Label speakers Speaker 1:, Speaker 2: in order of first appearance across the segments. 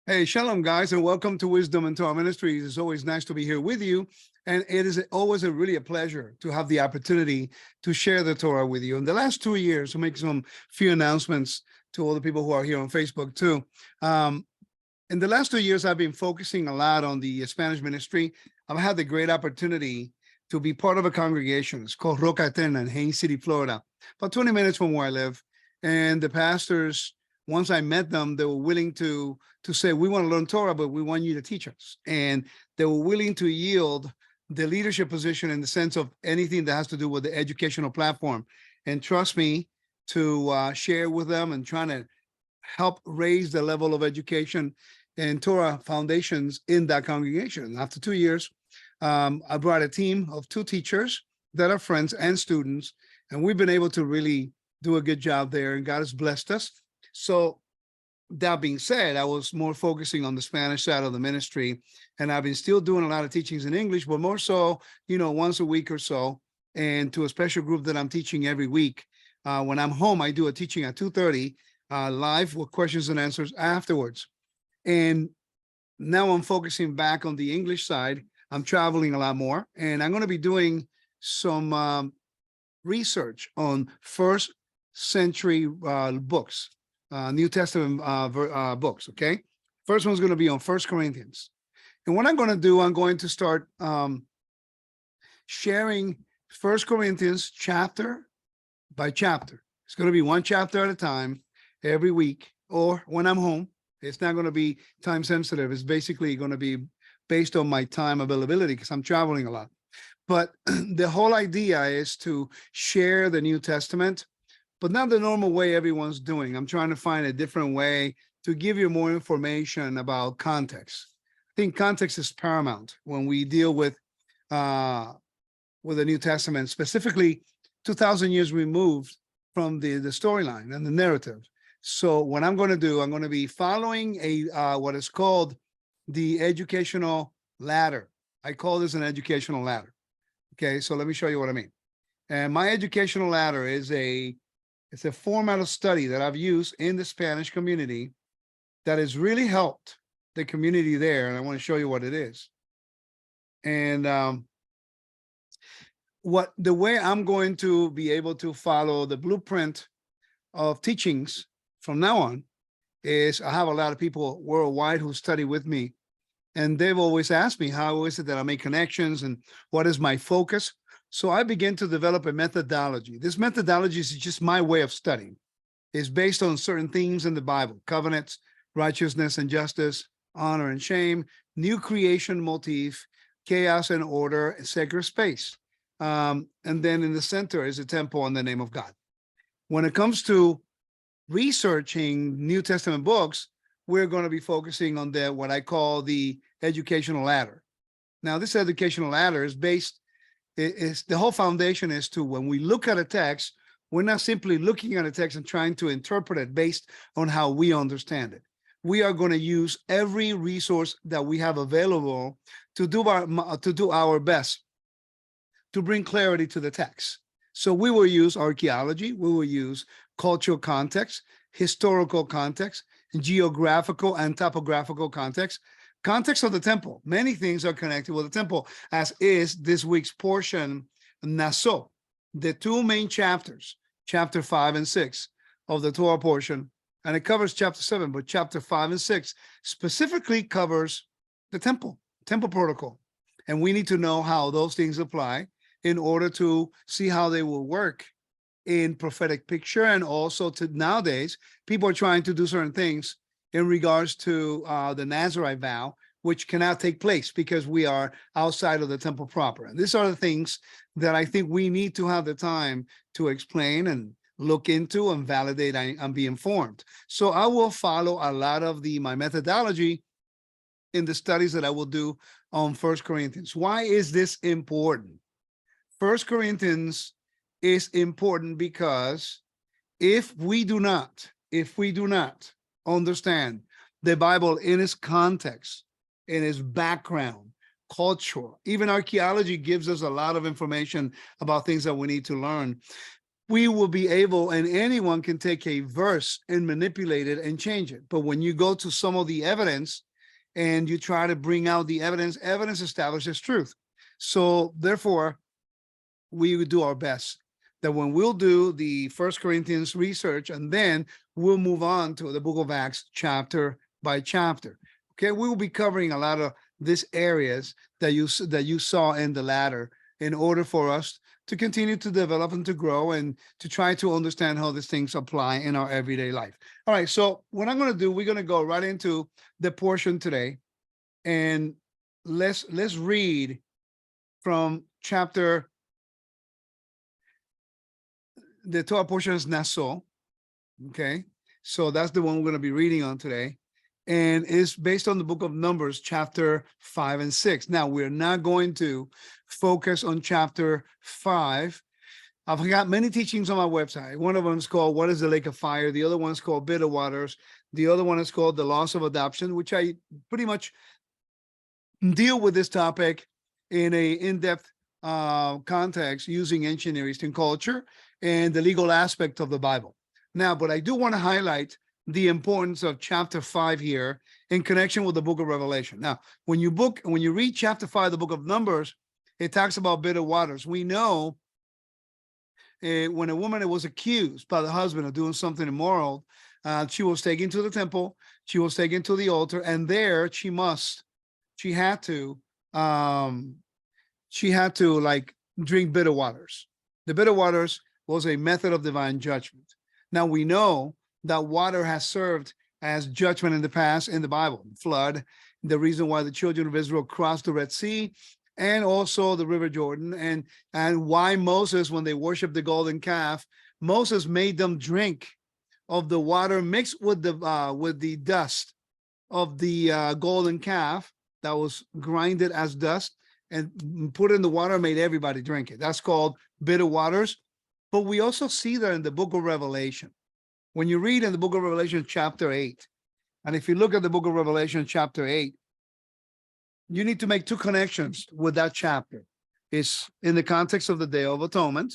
Speaker 1: Hey, shalom, guys, and welcome to Wisdom and Torah Ministries. It's always nice to be here with you, and it is always really a pleasure to have the opportunity to share the Torah with you. In the last 2 years, to make some few announcements to all the people who are here on Facebook too. In the last 2 years, I've been focusing a lot on the Spanish ministry. I've had the great opportunity to be part of a congregation. It's called Roca Eterna in Haines City, Florida, about 20 minutes from where I live. And the pastors, once I met them, they were willing to say, we want to learn Torah, but we want you to teach us. And they were willing to yield the leadership position in the sense of anything that has to do with the educational platform. And trust me to share with them and trying to help raise the level of education and Torah foundations in that congregation. After 2 years, I brought a team of 2 teachers that are friends and students, and we've been able to really do a good job there, and God has blessed us. So that being said, I was more focusing on the Spanish side of the ministry, and I've been still doing a lot of teachings in English, but more so, once a week or so, and to a special group that I'm teaching every week. When I'm home, I do a teaching at 2:30 live with questions and answers afterwards. And now I'm focusing back on the English side. I'm traveling a lot more, and I'm going to be doing some research on first century books. New Testament books, okay? First one's going to be on 1 Corinthians. And what I'm going to do, I'm going to start sharing 1 Corinthians chapter by chapter. It's going to be one chapter at a time every week, or when I'm home. It's not going to be time sensitive. It's basically going to be based on my time availability because I'm traveling a lot. But the whole idea is to share the New Testament, but not the normal way everyone's doing. I'm trying to find a different way to give you more information about context. I think context is paramount when we deal with the New Testament, specifically 2,000 years removed from the storyline and the narrative. So what I'm going to do, I'm going to be following a what is called the educational ladder. I call this an educational ladder. Okay, so let me show you what I mean. And my educational ladder is it's a format of study that I've used in the Spanish community that has really helped the community there. And I want to show you what it is. And the way I'm going to be able to follow the blueprint of teachings from now on is I have a lot of people worldwide who study with me. And they've always asked me, how is it that I make connections and what is my focus? So I began to develop a methodology. This methodology is just my way of studying. It's based on certain themes in the Bible: covenants, righteousness and justice, honor and shame, new creation motif, chaos and order, sacred space. And then in the center is a temple in the name of God. When it comes to researching New Testament books, we're going to be focusing on what I call the educational ladder. Now, this educational ladder is the whole foundation is to, when we look at a text, we're not simply looking at a text and trying to interpret it based on how we understand it. We are going to use every resource that we have available to do our best to bring clarity to the text. So we will use archaeology, we will use cultural context, historical context, geographical and topographical context of the temple. Many things are connected with the temple, as is this week's portion, Naso. The 2 main chapters, chapter 5 and 6 of the Torah portion, and it covers chapter 7, but chapter 5 and 6 specifically covers the temple protocol. And we need to know how those things apply in order to see how they will work in prophetic picture. And also to nowadays, people are trying to do certain things in regards to the Nazarite vow, which cannot take place because we are outside of the temple proper. And these are the things that I think we need to have the time to explain and look into and validate and be informed. So I will follow a lot of my methodology in the studies that I will do on 1 Corinthians. Why is this important? 1 Corinthians is important because if we do not understand the Bible in its context, in its background, culture, even archaeology gives us a lot of information about things that we need to learn. we will be able, and anyone can take a verse and manipulate it and change it. But when you go to some of the evidence and you try to bring out the evidence, evidence establishes truth. So therefore, we would do our best that when we'll do the First Corinthians research, and then we'll move on to the book of Acts chapter by chapter. Okay, we will be covering a lot of these areas that you saw in the ladder in order for us to continue to develop and to grow and to try to understand how these things apply in our everyday life. All right, so what I'm going to do, we're going to go right into the portion today, and let's read from chapter. The Torah portion is Naso. Okay, so that's the one we're going to be reading on today, and it's based on the book of Numbers, chapter 5 and 6. Now, we're not going to focus on chapter 5. I've got many teachings on my website. One of them is called What is the Lake of Fire? The other one is called Bitter Waters. The other one is called The Loss of Adoption, which I pretty much deal with this topic in a in-depth context using ancient Near Eastern culture and the legal aspect of the Bible. Now, but I do want to highlight the importance of chapter 5 here in connection with the book of Revelation. Now, when you read chapter 5, the book of Numbers, it talks about bitter waters. We know when a woman was accused by the husband of doing something immoral, she was taken to the temple, she was taken to the altar, and there she had to like drink bitter waters. The bitter waters was a method of divine judgment. Now we know that water has served as judgment in the past in the Bible. Flood, the reason why the children of Israel crossed the Red Sea, and also the River Jordan, and why Moses, when they worshiped the golden calf, Moses made them drink of the water mixed with the dust of the golden calf that was grinded as dust and put in the water, made everybody drink it. That's called bitter waters. But we also see that in the book of Revelation. When you read in the book of Revelation, chapter 8, and if you look at the book of Revelation, chapter 8, you need to make two connections with that chapter. It's in the context of the Day of Atonement,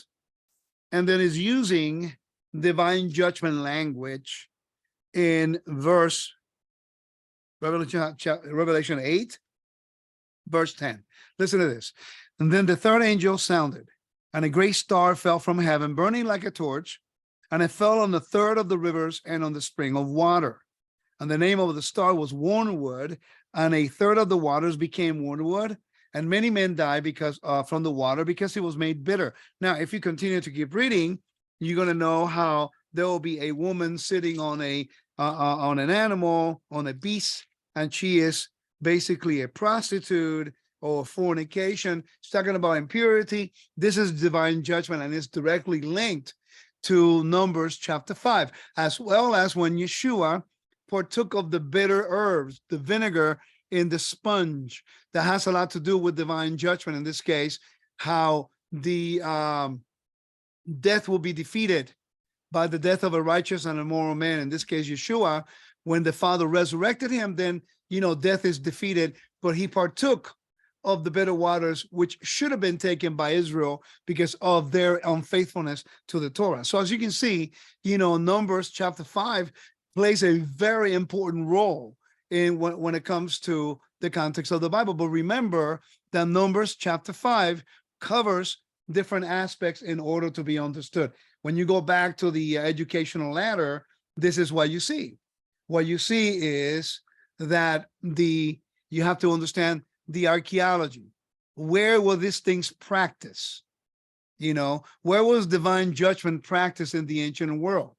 Speaker 1: and then is using divine judgment language in Revelation 8, verse 10. Listen to this. And then the third angel sounded, and a great star fell from heaven, burning like a torch, and it fell on the third of the rivers and on the spring of water. And the name of the star was wormwood, and a third of the waters became wormwood, and many men died because from the water, because it was made bitter. Now, if you continue to keep reading, you're going to know how there will be a woman sitting on an animal, on a beast, and she is basically a prostitute or fornication. It's talking about impurity. This is divine judgment, and it's directly linked to Numbers chapter 5, as well as when Yeshua partook of the bitter herbs, the vinegar in the sponge. That has a lot to do with divine judgment. In this case, how the death will be defeated by the death of a righteous and a moral man. In this case, Yeshua, when the Father resurrected him, then, death is defeated, but he partook of the bitter waters, which should have been taken by Israel because of their unfaithfulness to the Torah. So as you can see, Numbers chapter 5 plays a very important role in when it comes to the context of the Bible. But remember that Numbers chapter 5 covers different aspects in order to be understood. When you go back to the educational ladder, this is what you see. What you see is that you have to understand the archaeology. Where were these things practiced? Where was divine judgment practiced in the ancient world?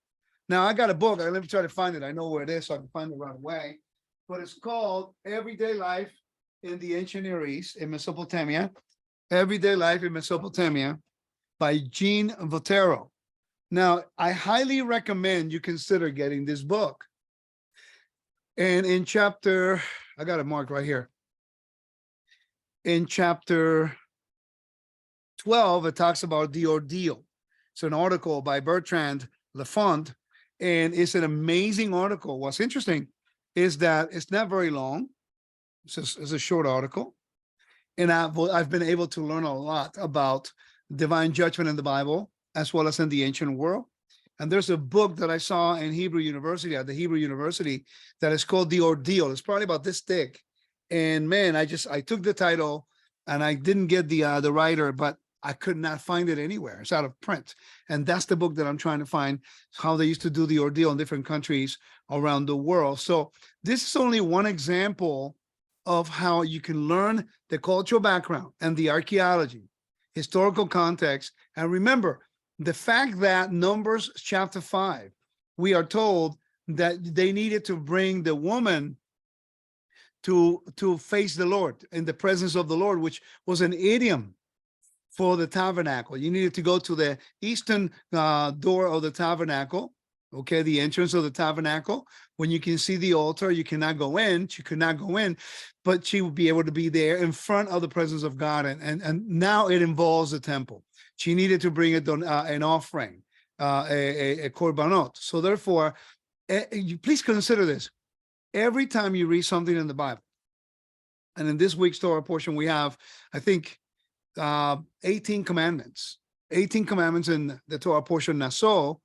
Speaker 1: Now, I got a book. Let me try to find it. I know where it is, so I can find it right away. But it's called Everyday Life in the Ancient Near East in Mesopotamia. Everyday Life in Mesopotamia by Jean Votero. Now, I highly recommend you consider getting this book. And in chapter, I got it marked right here. In chapter 12, it talks about the ordeal. It's an article by Bertrand Lafont, and it's an amazing article. What's interesting is that it's not very long. It's a short article. And I've been able to learn a lot about divine judgment in the Bible, as well as in the ancient world. And there's a book that I saw in Hebrew University, at the Hebrew University, that is called The Ordeal. It's probably about this thick. And man, I took the title and I didn't get the writer, but I could not find it anywhere. It's out of print. And that's the book that I'm trying to find, how they used to do the ordeal in different countries around the world. So this is only one example of how you can learn the cultural background and the archaeology, historical context. And remember, the fact that Numbers chapter 5, we are told that they needed to bring the woman to face the Lord in the presence of the Lord, which was an idiom for the tabernacle. You needed to go to the eastern door of the tabernacle, okay, the entrance of the tabernacle. When you can see the altar, you cannot go in. She could not go in, but she would be able to be there in front of the presence of God. And now it involves the temple. She needed to bring an offering, a korbanot. So therefore, you please consider this. Every time you read something in the Bible, and in this week's Torah portion, we have, I think, 18 commandments. 18 commandments in the Torah portion Naso.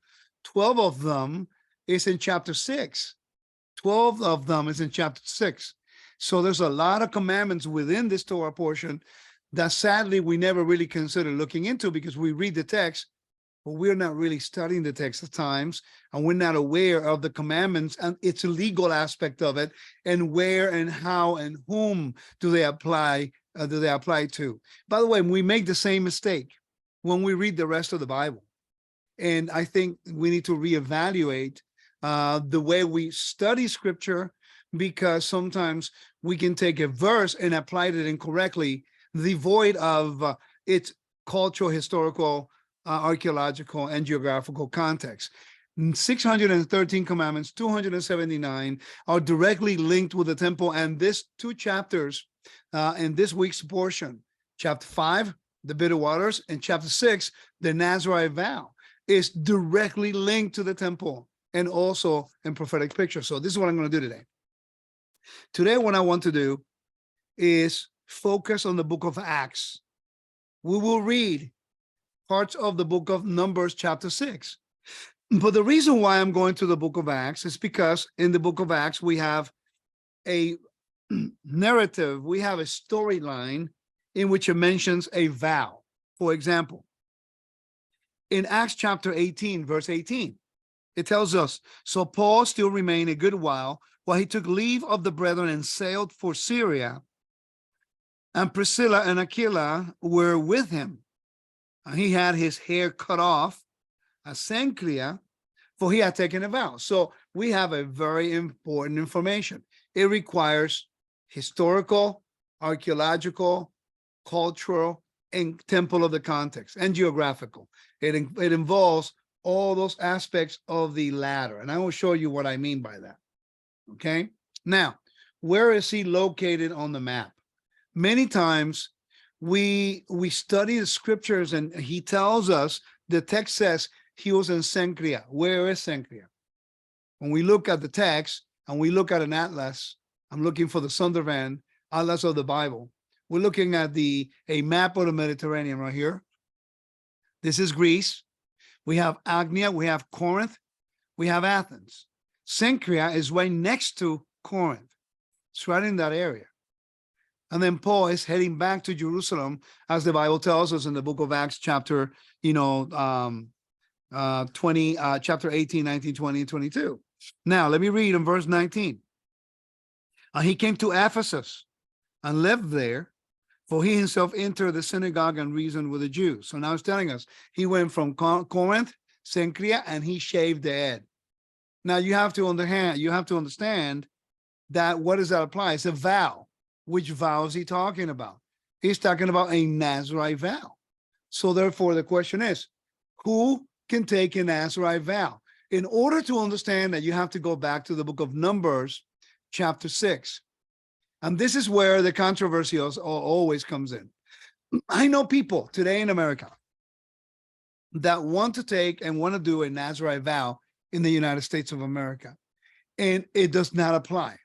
Speaker 1: 12 of them is in chapter 6. 12 of them is in chapter 6. So there's a lot of commandments within this Torah portion that sadly we never really consider looking into, because we read the text, but we're not really studying the text at times, and we're not aware of the commandments and its legal aspect of it, and where and how and whom do they apply to. By the way, we make the same mistake when we read the rest of the Bible. And I think we need to reevaluate the way we study scripture, because sometimes we can take a verse and apply it incorrectly, devoid of its cultural, historical, archaeological, and geographical context. 613 commandments, 279 are directly linked with the temple, and these 2 chapters in this week's portion, chapter 5, the bitter waters, and chapter 6, the Nazarite vow, is directly linked to the temple and also in prophetic picture. So this is what I'm going to do today. Today, what I want to do is focus on the book of Acts. We will read parts of the book of Numbers chapter 6. But the reason why I'm going to the book of Acts is because in the book of Acts, we have a narrative, we have a storyline in which it mentions a vow. For example, in Acts chapter 18, verse 18, it tells us, so Paul still remained a good while he took leave of the brethren and sailed for Syria, and Priscilla and Aquila were with him. He had his hair cut off, a Cenchrea, for he had taken a vow. So we have a very important information. It requires historical, archaeological, cultural, and temple of the context, and geographical. It involves all those aspects of the ladder. And I will show you what I mean by that. Okay. Now, where is he located on the map? Many times we study the scriptures and he tells us, the text says he was in Cenchrea. Where is Cenchrea? When we look at the text and we look at an atlas, I'm looking for the Sundervan Atlas of the Bible. We're looking at a map of the Mediterranean right here. This is Greece. We have Agnia, we have Corinth, we have Athens. Cenchrea is right next to Corinth. It's right in that area. And then Paul is heading back to Jerusalem, as the Bible tells us in the book of Acts, chapter 20, chapter 18, 19, 20, and 22. Now, let me read in verse 19. He came to Ephesus and lived there, for he himself entered the synagogue and reasoned with the Jews. So now it's telling us he went from Corinth, Cenchrea, and he shaved the head. Now you have to understand that what does that apply? It's a vow. Which vow is he talking about? He's talking about a Nazarite vow. So therefore, the question is, who can take a Nazarite vow? In order to understand that, you have to go back to the book of Numbers, chapter 6. And this is where the controversy always comes in. I know people today in America that want to take and want to do a Nazarite vow in the United States of America, and it does not apply.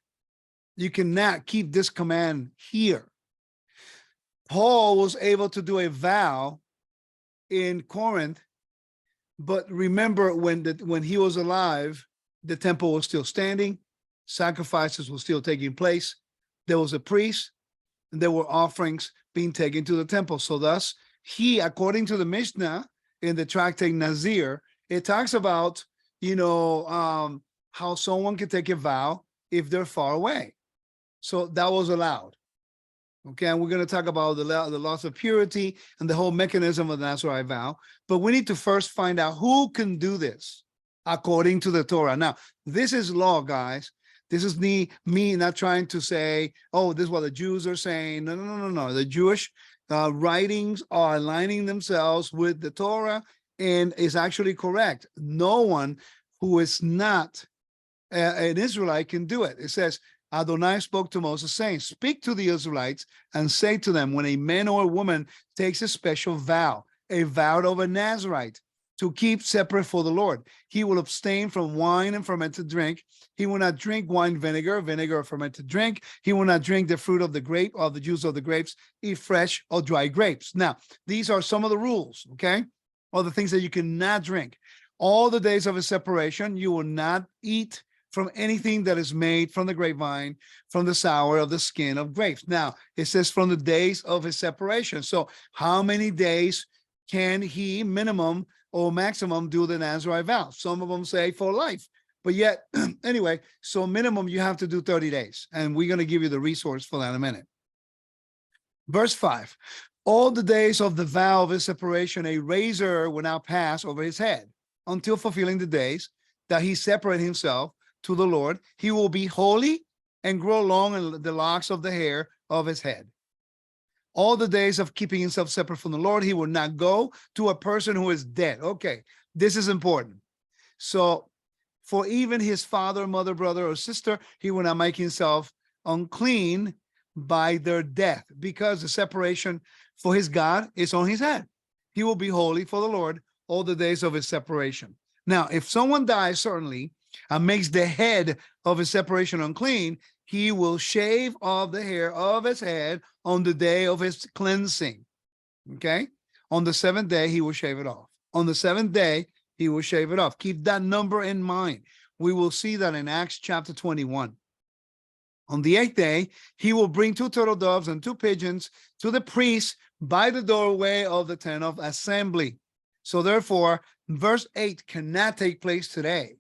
Speaker 1: You cannot keep this command here. Paul was able to do a vow in Corinth But remember, when he was alive, the temple was still standing, sacrifices were still taking place. There was a priest, and there were offerings being taken to the temple. So thus, he, according to the Mishnah in the tractate Nazir, it talks about, how someone can take a vow if they're far away. So that was allowed. Okay, and we're going to talk about the loss of purity and the whole mechanism of the Nazarite vow. But we need to first find out who can do this according to the Torah. Now, this is law, guys. This is me not trying to say, oh, this is what the Jews are saying. No. The Jewish writings are aligning themselves with the Torah and is actually correct. No one who is not an Israelite can do it. It says, Adonai spoke to Moses saying, speak to the Israelites and say to them, when a man or a woman takes a special vow, a vow of a Nazarite, to keep separate for the Lord, he will abstain from wine and fermented drink. He will not drink wine, vinegar or fermented drink. He will not drink the fruit of the grape or the juice of the grapes, eat fresh or dry grapes. Now, these are some of the rules, okay? Or the things that you cannot drink. All the days of his separation, you will not eat from anything that is made from the grapevine, from the sour of the skin of grapes. Now, it says from the days of his separation. So how many days can he minimum or maximum do the Nazarite vow? Some of them say for life. But yet, anyway, so minimum you have to do 30 days. And we're going to give you the resource for that in a minute. Verse 5, all the days of the vow of his separation, a razor will now pass over his head until fulfilling the days that he separate himself to the Lord. He will be holy and grow long in the locks of the hair of his head. All the days of keeping himself separate from the Lord, he will not go to a person who is dead. Okay, this is important. So for even his father, mother, brother, or sister, he will not make himself unclean by their death, because the separation for his God is on his head. He will be holy for the Lord all the days of his separation. Now, if someone dies, certainly, and makes the head of his separation unclean, he will shave off the hair of his head on the day of his cleansing. Okay? On the seventh day, he will shave it off. On the seventh day, he will shave it off. Keep that number in mind. We will see that in Acts chapter 21. On the eighth day, he will bring 2 turtle doves and 2 pigeons to the priest by the doorway of the tent of assembly. So therefore, verse 8 cannot take place today.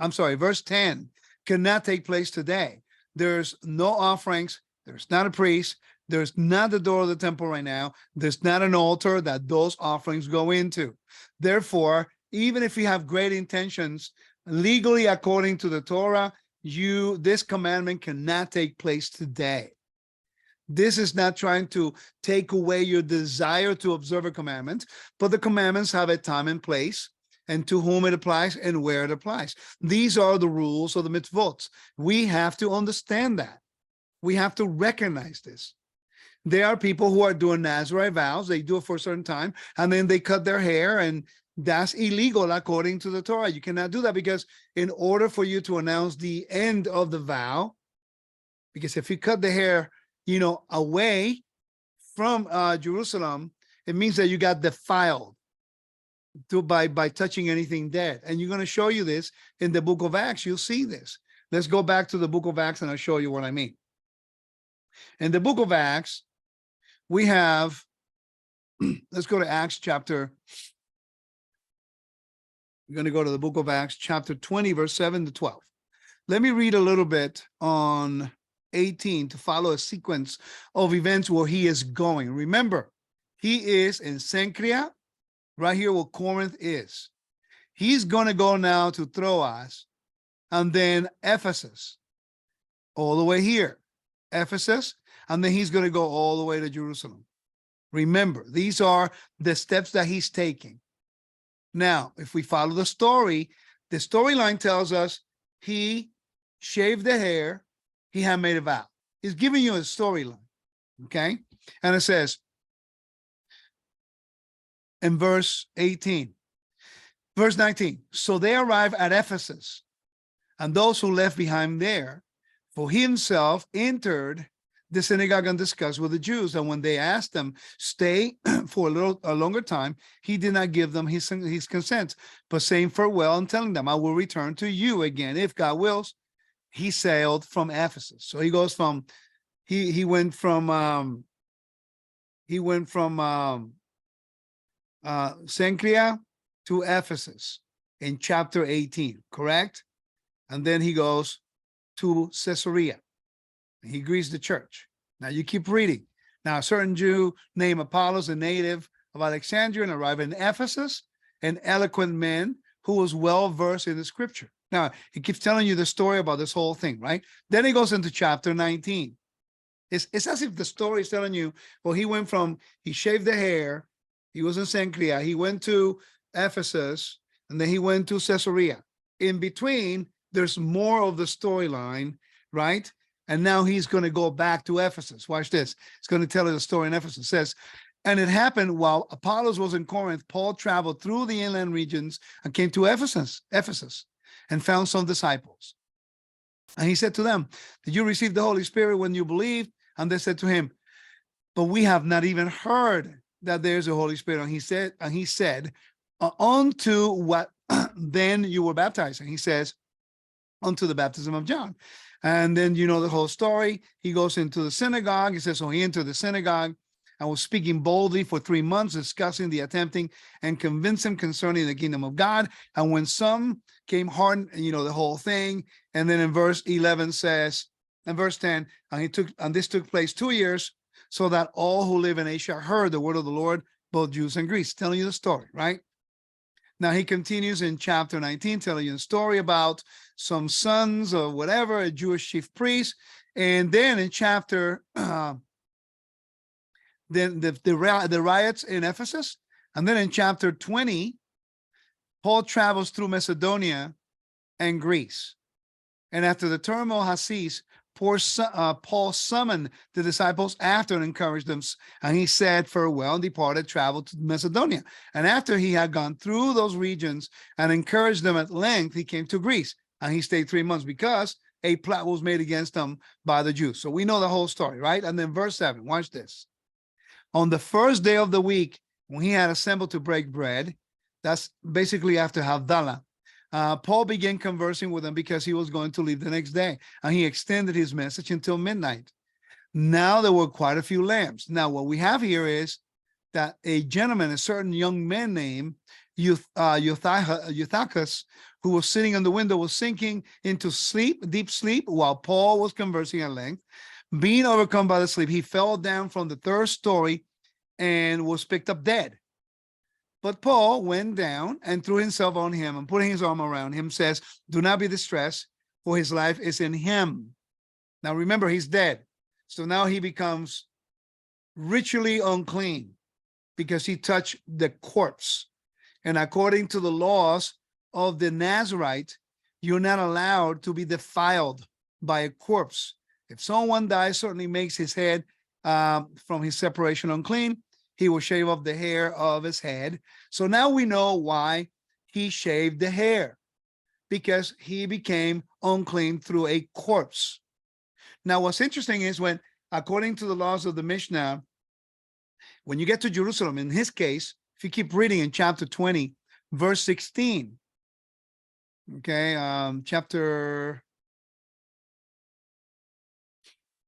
Speaker 1: I'm sorry, verse 10 cannot take place today. There's no offerings. There's not a priest. There's not the door of the temple right now. There's not an altar that those offerings go into. Therefore, even if you have great intentions, legally according to the Torah, this commandment cannot take place today. This is not trying to take away your desire to observe a commandment, but the commandments have a time and place, and to whom it applies and where it applies. These are the rules of the mitzvot. We have to understand that. We have to recognize this. There are people who are doing Nazarite vows. They do it for a certain time, and then they cut their hair, and that's illegal according to the Torah. You cannot do that, because in order for you to announce the end of the vow, because if you cut the hair, away from Jerusalem, it means that you got defiled by touching anything dead. And you're going to show you this in the book of Acts. You'll see this. Let's go back to the book of Acts and I'll show you what I mean. In the book of Acts, we have, let's go to Acts chapter, we're going to go to the book of Acts chapter 20, verse 7 to 12. Let me read a little bit on 18 to follow a sequence of events where he is going. Remember, he is in Cenchrea, right here where Corinth is. He's going to go now to Troas and then Ephesus, all the way here, Ephesus, and then he's going to go all the way to Jerusalem. Remember, these are the steps that he's taking. Now, if we follow the storyline tells us he shaved the hair, he had made a vow. He's giving you a storyline, okay? And it says in verse 19, so they arrived at Ephesus, and those who left behind there, for he himself entered the synagogue and discussed with the Jews. And when they asked him, stay for a longer time, he did not give them his consent, but saying farewell and telling them, I will return to you again, if God wills. He sailed from Ephesus. So he goes from, he went from Cenchrea to Ephesus in chapter 18, correct? And then he goes to Caesarea. He greets the church. Now you keep reading. Now a certain Jew named Apollos, a native of Alexandria, and arrived in Ephesus, an eloquent man who was well versed in the scripture. Now he keeps telling you the story about this whole thing, right? Then he goes into chapter 19. It's as if the story is telling you, well, he shaved the hair, he was in Cenchrea, he went to Ephesus, and then he went to Caesarea. In between, there's more of the storyline, right? And now he's going to go back to Ephesus. Watch this. It's going to tell you the story in Ephesus. It says, and it happened while Apollos was in Corinth, Paul traveled through the inland regions and came to Ephesus, and found some disciples. And he said to them, did you receive the Holy Spirit when you believed? And they said to him, but we have not even heard that there's a Holy Spirit. And he said, unto what then you were baptized? And he says, unto the baptism of John. And then you know the whole story. He goes into the synagogue. He says, so he entered the synagogue and was speaking boldly for 3 months, discussing the attempting and convince him concerning the kingdom of God. And when some came hard, you know, the whole thing. And then in verse 11 says, and verse 10, and this took place 2 years, so that all who live in Asia heard the word of the Lord, both Jews and Greeks. Telling you the story, right? Now he continues in chapter 19, telling you a story about some sons or whatever, a Jewish chief priest. And then in chapter, then the riots in Ephesus. And then in chapter 20, Paul travels through Macedonia and Greece. And after the turmoil has ceased, Paul summoned the disciples after and encouraged them. And he said farewell and departed, traveled to Macedonia. And after he had gone through those regions and encouraged them at length, he came to Greece. And he stayed 3 months because a plot was made against him by the Jews. So we know the whole story, right? And then verse 7, watch this. On the first day of the week, when he had assembled to break bread, that's basically after Havdalah, Paul began conversing with them because he was going to leave the next day, and he extended his message until midnight. Now there were quite a few lamps. Now what we have here is that a gentleman, a certain young man named Eutychus, who was sitting on the window, was sinking into deep sleep, while Paul was conversing at length. Being overcome by the sleep, he fell down from the third story and was picked up dead. But Paul went down and threw himself on him, and putting his arm around him, says, do not be distressed, for his life is in him. Now remember, he's dead. So now he becomes ritually unclean because he touched the corpse. And according to the laws of the Nazarite, you're not allowed to be defiled by a corpse. If someone dies, certainly makes his head from his separation unclean, he will shave off the hair of his head. So now we know why he shaved the hair, because he became unclean through a corpse. Now, what's interesting is when, according to the laws of the Mishnah, when you get to Jerusalem, in his case, if you keep reading in chapter 20, verse 16, okay, chapter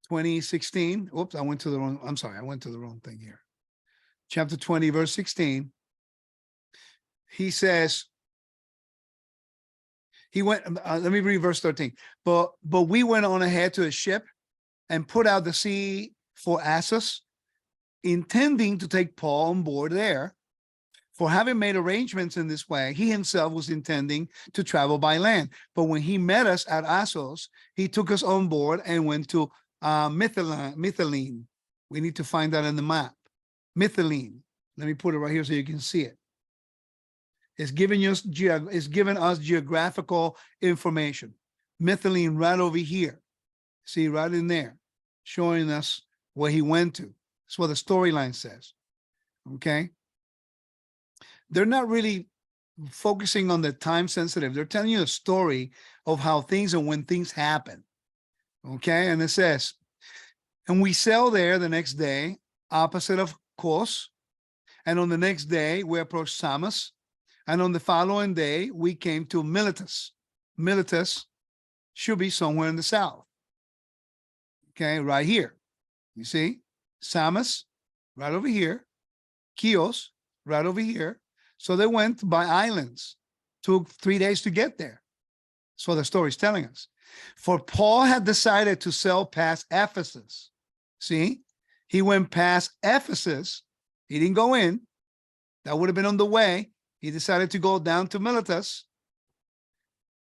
Speaker 1: 20, 16. Oops, I went to the wrong thing here. Chapter 20, verse 16, he says, he went, let me read verse 13. But we went on ahead to a ship and put out the sea for Assos, intending to take Paul on board there. For having made arrangements in this way, he himself was intending to travel by land. But when he met us at Assos, he took us on board and went to Mytilene. We need to find that in the map. Mytilene. Let me put it right here so you can see it. It's giving us geographical information. Mytilene right over here. See, right in there, showing us where he went to. That's what the storyline says. Okay. They're not really focusing on the time sensitive. They're telling you a story of how things and when things happen. Okay. And it says, And we sailed there the next day, opposite of Kos. And on the next day, we approached Samos. And on the following day, we came to Miletus. Miletus should be somewhere in the south. Okay, right here. You see? Samos, right over here. Chios, right over here. So they went by islands. Took 3 days to get there. So the story is telling us. For Paul had decided to sail past Ephesus. See? He went past Ephesus. He didn't go in. That would have been on the way. He decided to go down to Miletus.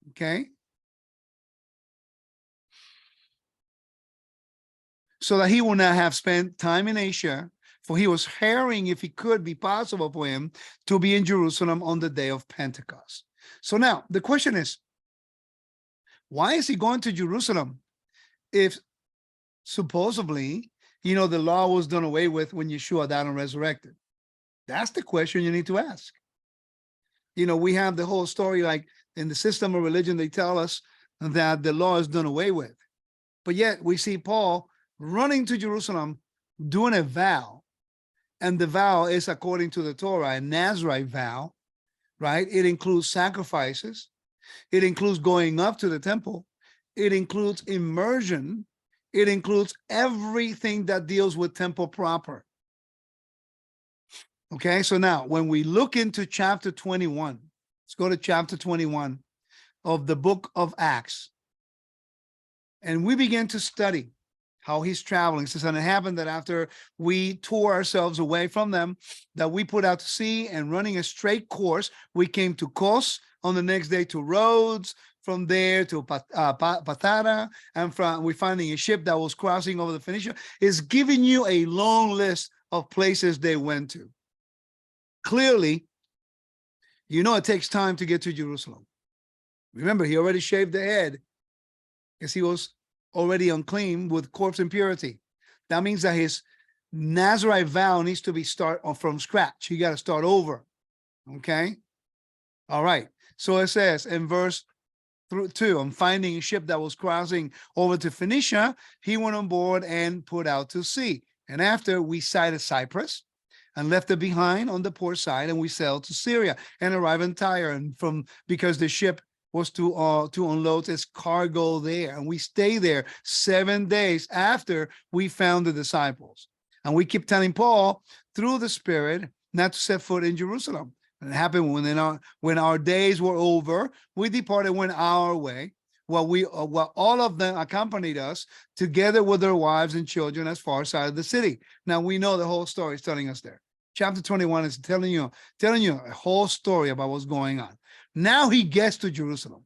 Speaker 1: Okay? So that he would not have spent time in Asia, for he was hurrying, if it could be possible for him, to be in Jerusalem on the day of Pentecost. So now, the question is, why is he going to Jerusalem if supposedly, the law was done away with when Yeshua died and resurrected? That's the question you need to ask. We have the whole story, like in the system of religion, they tell us that the law is done away with. But yet we see Paul running to Jerusalem, doing a vow. And the vow is according to the Torah, a Nazarite vow, right? It includes sacrifices. It includes going up to the temple. It includes immersion. It includes everything that deals with temple proper. Okay, so now when we look into chapter 21, let's go to chapter 21 of the book of Acts. And we begin to study how he's traveling. It says, and it happened that after we tore ourselves away from them, that we put out to sea, and running a straight course, we came to Kos, on the next day to Rhodes, from there to Patara, and we're finding a ship that was crossing over the Phoenicia. Is giving you a long list of places they went to. Clearly, it takes time to get to Jerusalem. Remember, he already shaved the head because he was already unclean with corpse impurity. That means that his Nazarite vow needs to be start from scratch. He got to start over. Okay. All right. So it says in verse 2, on finding a ship that was crossing over to Phoenicia, he went on board and put out to sea. And after we sighted Cyprus and left it behind on the port side, and we sailed to Syria and arrived in Tyre, and because the ship was to unload its cargo there. And we stayed there 7 days after we found the disciples. And we keep telling Paul through the Spirit not to set foot in Jerusalem. And it happened when our days were over, we departed, went our way, while all of them accompanied us together with their wives and children as far side of the city. Now we know the whole story is telling us there. Chapter 21 is telling you a whole story about what's going on. Now he gets to Jerusalem.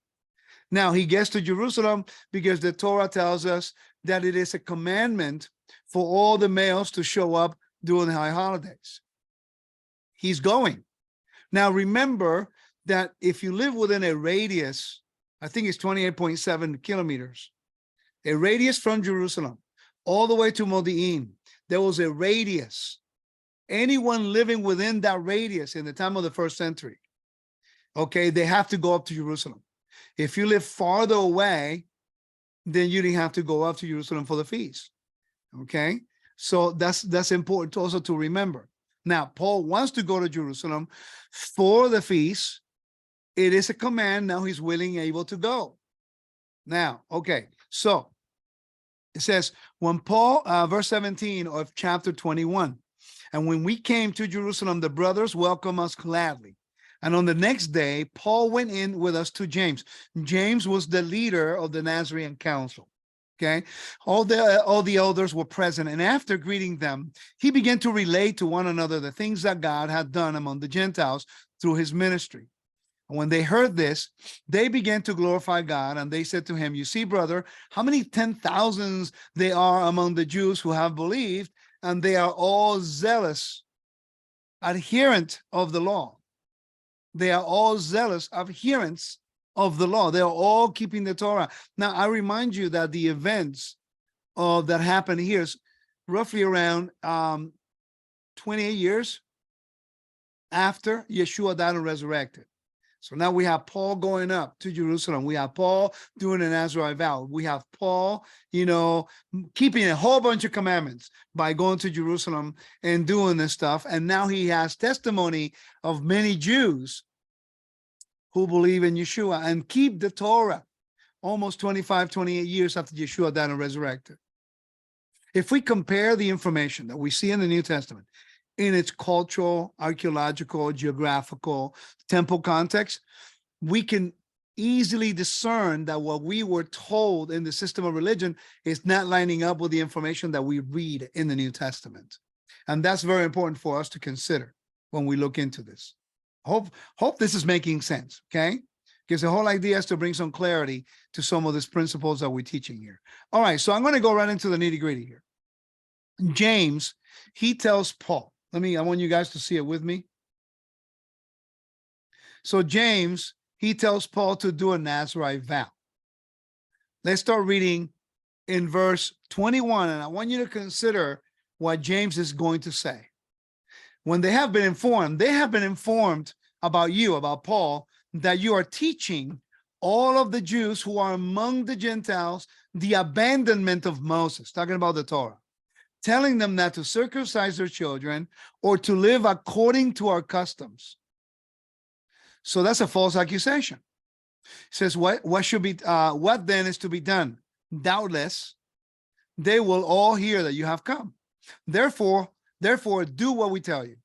Speaker 1: Now he gets to Jerusalem because the Torah tells us that it is a commandment for all the males to show up during the high holidays. He's going. Now remember that if you live within a radius, I think it's 28.7 kilometers, a radius from Jerusalem all the way to Modi'in, there was a radius. Anyone living within that radius in the time of the first century, okay, they have to go up to Jerusalem. If you live farther away, then you didn't have to go up to Jerusalem for the feast. Okay, so that's important also to remember. Now, Paul wants to go to Jerusalem for the feast. It is a command. Now he's willing, able to go. Now, okay, so it says, when Paul, verse 17 of chapter 21, and when we came to Jerusalem, the brothers welcomed us gladly. And on the next day, Paul went in with us to James. James was the leader of the Nazarene council. Okay, all the elders were present, and after greeting them, he began to relate to one another the things that God had done among the Gentiles through his ministry. And when they heard this, they began to glorify God, and they said to him, "You see, brother, how many 10,000s there are among the Jews who have believed, and they are all zealous, adherent of the law." They are all zealous adherents of the law. They are all keeping the Torah. Now, I remind you that the events that happened here is roughly around 28 years after Yeshua died and resurrected. So now we have Paul going up to Jerusalem. We have Paul doing an Nazarite vow. We have Paul, keeping a whole bunch of commandments by going to Jerusalem and doing this stuff. And now he has testimony of many Jews who believe in Yeshua and keep the Torah almost 25, 28 years after Yeshua died and resurrected. If we compare the information that we see in the New Testament in its cultural, archaeological, geographical, temple context, we can easily discern that what we were told in the system of religion is not lining up with the information that we read in the New Testament. And that's very important for us to consider when we look into this. Hope this is making sense, okay? Because the whole idea is to bring some clarity to some of these principles that we're teaching here. All right, so I'm going to go right into the nitty-gritty here. James, he tells Paul, I want you guys to see it with me. So James, he tells Paul to do a Nazarite vow. Let's start reading in verse 21, and I want you to consider what James is going to say. When they have been informed about you, about Paul, that you are teaching all of the Jews who are among the Gentiles the abandonment of Moses, talking about the Torah, telling them not to circumcise their children or to live according to our customs. So that's a false accusation. It says, what then is to be done? Doubtless, they will all hear that you have come. Therefore, do what we tell you.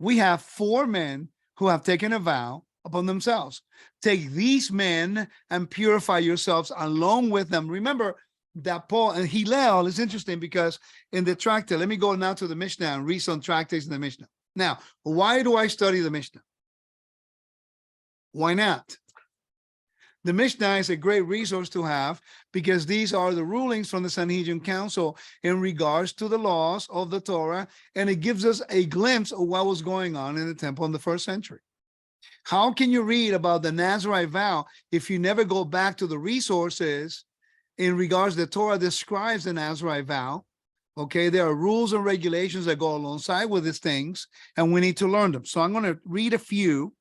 Speaker 1: We have 4 men who have taken a vow upon themselves. Take these men and purify yourselves along with them. Remember that Paul and Hillel is interesting because in the tractate, let me go now to the Mishnah and read some tractates in the Mishnah. Now, why do I study the Mishnah? Why not? The Mishnah is a great resource to have because these are the rulings from the Sanhedrin Council in regards to the laws of the Torah, and it gives us a glimpse of what was going on in the temple in the first century. How can you read about the Nazarite vow if you never go back to the resources in regards to the Torah describes the Nazarite vow? Okay, there are rules and regulations that go alongside with these things, and we need to learn them. So I'm going to read a few,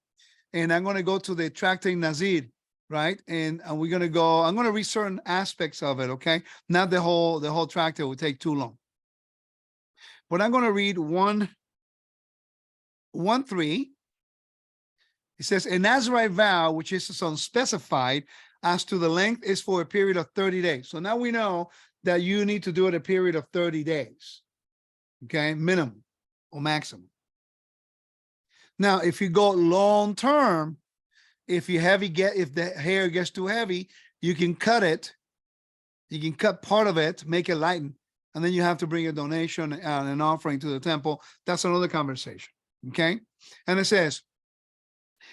Speaker 1: and I'm going to go to the Tractate Nazir, right? And we're going to go, I'm going to read certain aspects of it, okay? Not the whole tractate will take too long. But I'm going to read 1:3. It says, a Nazarite vow, which is unspecified as to the length, is for a period of 30 days. So now we know that you need to do it a period of 30 days, okay? Minimum or maximum. Now, if you go long term, if the hair gets too heavy, you can cut it. You can cut part of it, make it lighten, and then you have to bring a donation and an offering to the temple. That's another conversation, okay? And it says,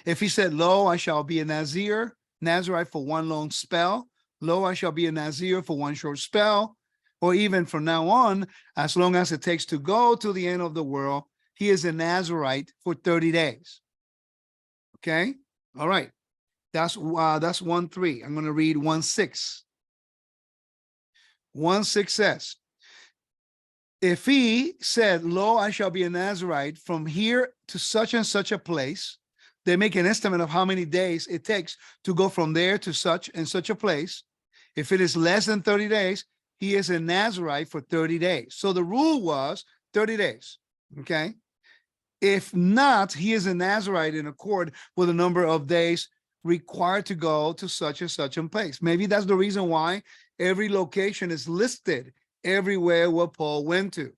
Speaker 1: if he said, lo, I shall be a Nazarite for one long spell. Lo, I shall be a Nazir for one short spell. Or even from now on, as long as it takes to go to the end of the world, he is a Nazarite for 30 days. Okay? All right. That's 1:3. I'm going to read 1:6. 1:6 says, if he said, lo, I shall be a Nazarite from here to such and such a place, they make an estimate of how many days it takes to go from there to such and such a place. If it is less than 30 days, he is a Nazarite for 30 days. So the rule was 30 days, okay? If not, he is a Nazarite in accord with the number of days required to go to such and such a place. Maybe that's the reason why every location is listed everywhere where Paul went to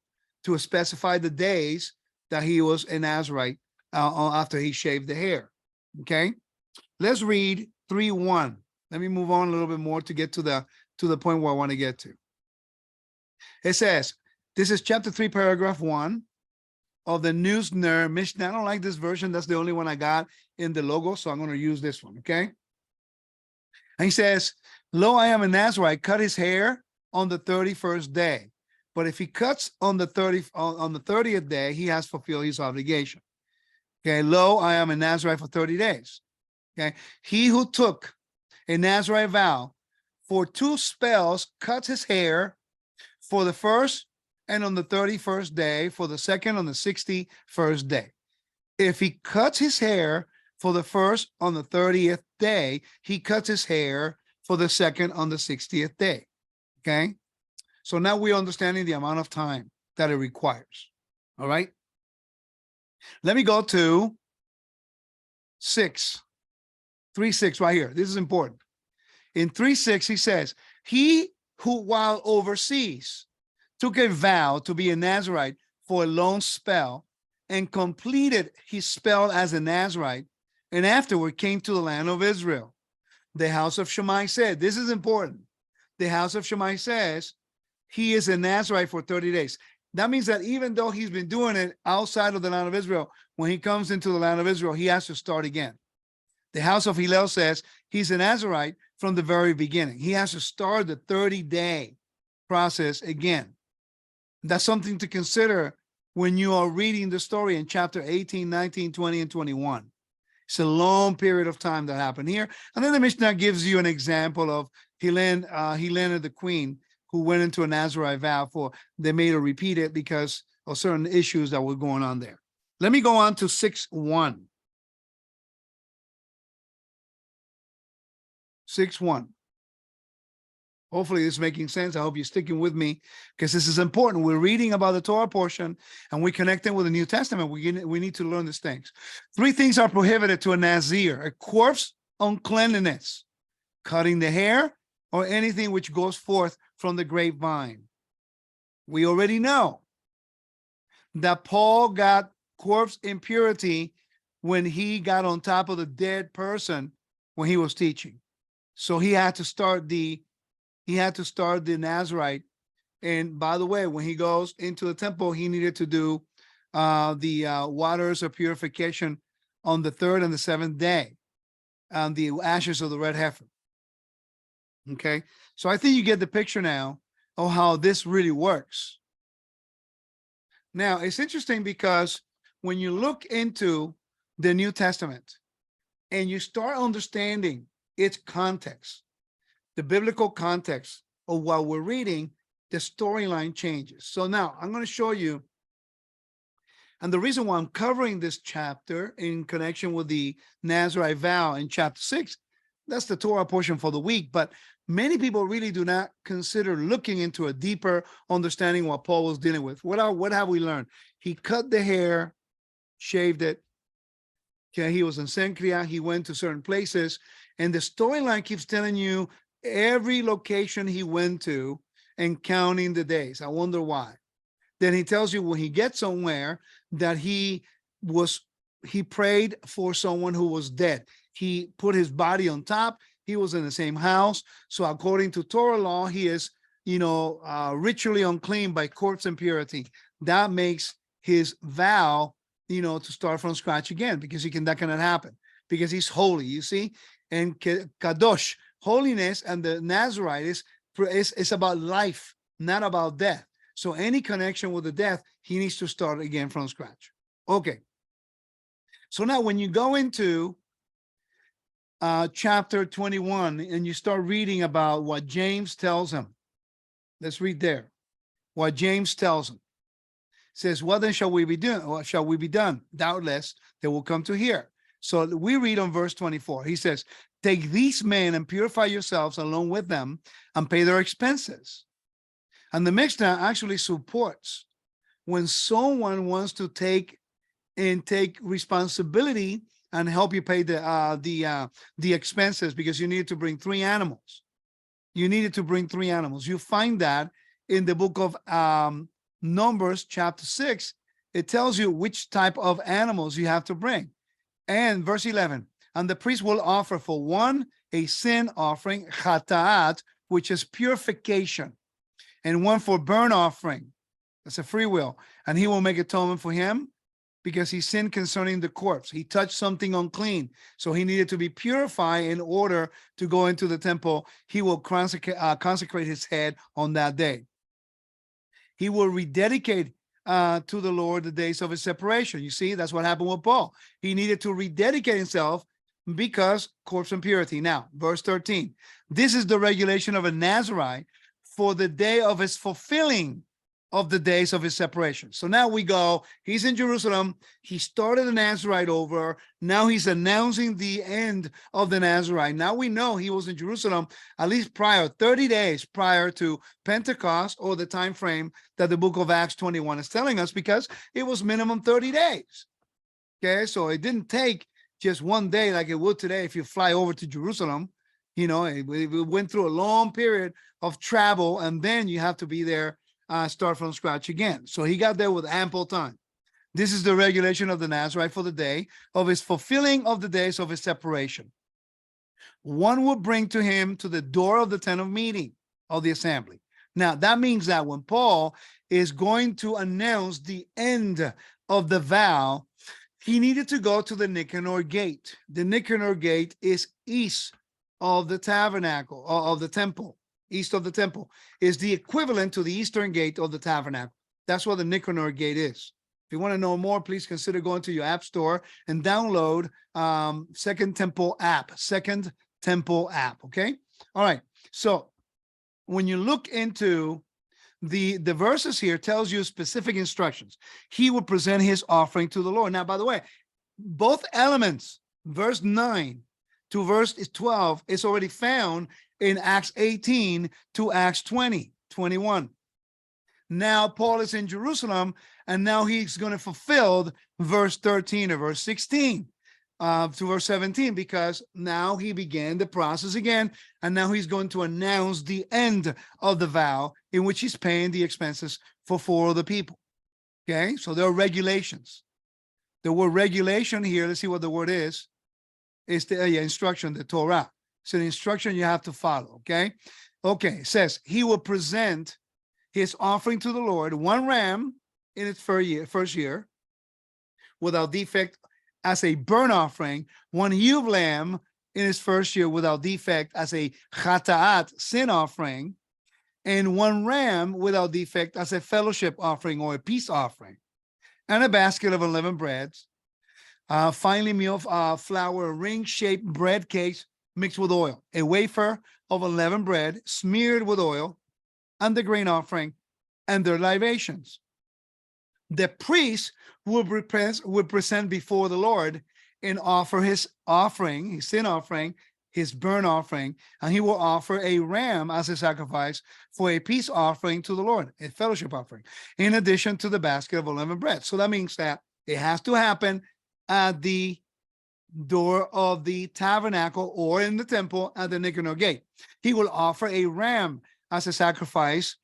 Speaker 1: specify the days that he was a Nazarite after he shaved the hair. Okay, let's read 3:1. Let me move on a little bit more to get to the point where I want to get to. It says, this is chapter 3, paragraph 1 of the Neusner Mishnah. I don't like this version. That's the only one I got in the logo, so I'm going to use this one, okay? And he says, lo, I am a Nazarite, cut his hair on the 31st day. But if he cuts on the 30th day, he has fulfilled his obligation. Okay, lo, I am a Nazarite for 30 days. Okay, he who took a Nazarite vow for 2 spells cuts his hair for the first and on the 31st day, for the second on the 61st day. If he cuts his hair for the first on the 30th day. He cuts his hair for the second on the 60th day. Okay. So now we're understanding the amount of time that it requires. All right. Let me go to 3:6 right here. This is important. In 3:6, he says, he who while overseas took a vow to be a Nazarite for a long spell and completed his spell as a Nazarite, and afterward came to the land of Israel. The house of Shammai said, this is important. The house of Shammai says he is a Nazarite for 30 days. That means that even though he's been doing it outside of the land of Israel, when he comes into the land of Israel, he has to start again. The house of Hillel says he's a Nazarite from the very beginning. He has to start the 30-day process again. That's something to consider when you are reading the story in chapter 18, 19, 20, and 21. It's a long period of time that happened here. And then the Mishnah gives you an example of Helena the queen, who went into a Nazarite vow for, they made her repeat it because of certain issues that were going on there. Let me go on to 6:1. 6:1. Hopefully this is making sense. I hope you're sticking with me because this is important. We're reading about the Torah portion and we're connecting with the New Testament. We need to learn these things. 3 things are prohibited to a Nazir: a corpse uncleanliness, cutting the hair, or anything which goes forth from the grapevine. We already know that Paul got corpse impurity when he got on top of the dead person when he was teaching. So he had to start the Nazarite. And by the way, when he goes into the temple, he needed to do the waters of purification on the 3rd and the 7th day, and the ashes of the red heifer. Okay, so I think you get the picture now of how this really works. Now, it's interesting because when you look into the New Testament and you start understanding its context, the biblical context of what we're reading, the storyline changes. So now I'm going to show you, and the reason why I'm covering this chapter in connection with the Nazarite vow in chapter 6, that's the Torah portion for the week, but many people really do not consider looking into a deeper understanding what Paul was dealing with. What have we learned? He cut the hair, shaved it. Okay, he was in Sencria. He went to certain places, and the storyline keeps telling you every location he went to and counting the days. I wonder why. Then he tells you when he gets somewhere that he prayed for someone who was dead. He put his body on top. He was in the same house. So according to Torah law, he is, ritually unclean by corpse impurity. That makes his vow, to start from scratch again, because that cannot happen because he's holy, you see? And kadosh, holiness, and the Nazarite is about life, not about death. So any connection with the death, he needs to start again from scratch. Okay. So now when you go into chapter 21 and you start reading about what James tells him, let's read there. What James tells him. It says, what then shall we be doing? What shall we be done? Doubtless they will come to hear. So we read on verse 24. He says, take these men and purify yourselves along with them and pay their expenses. And the Mishnah actually supports when someone wants to take responsibility and help you pay the expenses, because you needed to bring 3 animals. You needed to bring 3 animals. You find that in the book of Numbers, chapter 6. It tells you which type of animals you have to bring. And verse 11, and the priest will offer for one a sin offering, chataat, which is purification, and one for burnt offering. That's a free will. And he will make atonement for him because he sinned concerning the corpse. He touched something unclean. So he needed to be purified in order to go into the temple. He will consecrate his head on that day. He will rededicate to the Lord the days of his separation. You see, that's what happened with Paul. He needed to rededicate himself because corpse impurity. Now, verse 13. This is the regulation of a Nazarite for the day of his fulfilling of the days of his separation. So now we go, he's in Jerusalem. He started the Nazarite over. Now he's announcing the end of the Nazarite. Now we know he was in Jerusalem at least prior, 30 days prior to Pentecost, or the time frame that the book of Acts 21 is telling us, because it was minimum 30 days. Okay, so it didn't take just one day like it would today if you fly over to Jerusalem. You know, it went through a long period of travel, and then you have to be there, start from scratch again. So he got there with ample time. This is the regulation of the Nazarite for the day of his fulfilling of the days of his separation. One would bring to him to the door of the tent of meeting of the assembly. Now, that means that when Paul is going to announce the end of the vow, he needed to go to the Nicanor gate. The Nicanor gate is east of the tabernacle, of the temple. East of the temple is the equivalent to the eastern gate of the tabernacle. That's what the Nicanor gate is. If you want to know more, please consider going to your app store and download Second Temple app. Okay. All right. So when you look into the verses here, tells you specific instructions. He will present his offering to the Lord. Now, by the way, both elements, verse 9 to verse 12, is already found in Acts 18 to Acts 21. Now Paul is in Jerusalem, and now he's going to fulfill verse 13 or verse 16 to verse 17, because now he began the process again, and now he's going to announce the end of the vow, in which he's paying the expenses for 4 other people. Okay, so there are regulations. The word regulation here, let's see what the word is the instruction, the Torah. So the instruction you have to follow. Okay, it says he will present his offering to the Lord, 1 ram in its first year without defect as a burnt offering, 1 ewe lamb in his first year without defect as a chata'at, sin offering, and 1 ram without defect as a fellowship offering or a peace offering, and a basket of unleavened breads, finely milled flour, ring-shaped bread cakes mixed with oil, a wafer of unleavened bread smeared with oil, and the grain offering and their libations. The priest would present before the Lord and offer his offering, his sin offering, his burnt offering, and he will offer a ram as a sacrifice for a peace offering to the Lord, a fellowship offering, in addition to the basket of unleavened bread. So that means that it has to happen at the door of the tabernacle or in the temple at the Nicanor gate. He will offer a ram as a sacrifice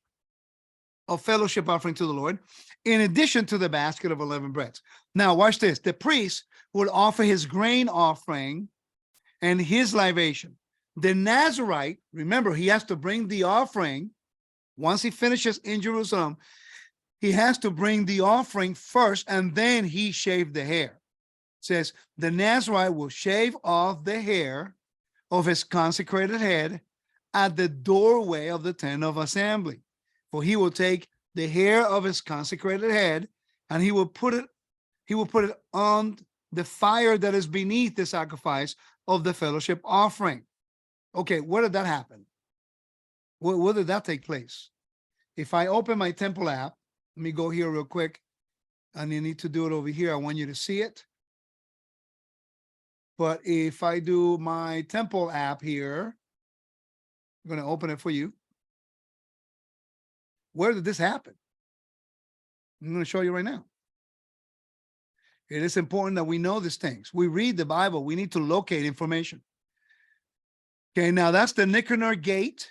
Speaker 1: of fellowship offering to the Lord, in addition to the basket of unleavened breads. Now, watch this. The priest would offer his grain offering and his libation. The Nazarite, remember, he has to bring the offering. Once he finishes in Jerusalem, he has to bring the offering first, and then he shaved the hair. It says, the Nazarite will shave off the hair of his consecrated head at the doorway of the tent of assembly. For he will take the hair of his consecrated head, and he will put it on the fire that is beneath the sacrifice of the fellowship offering. Okay, where did that happen? Where did that take place? If I open my temple app, let me go here real quick, and you need to do it over here. I want you to see it. But if I do my temple app here, I'm going to open it for you. Where did this happen? I'm going to show you right now. It is important that we know these things. We read the Bible. We need to locate information. Okay, now that's the Nicanor gate.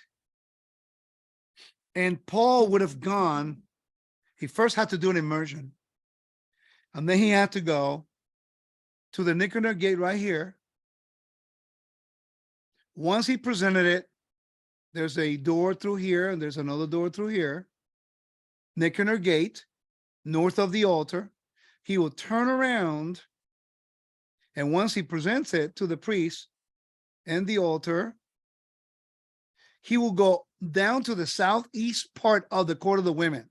Speaker 1: And Paul would have gone, he first had to do an immersion. And then he had to go to the Nicanor gate right here. Once he presented it, there's a door through here, and there's another door through here. Nicanor gate, north of the altar. He will turn around, and once he presents it to the priest and the altar, he will go down to the southeast part of the court of the women.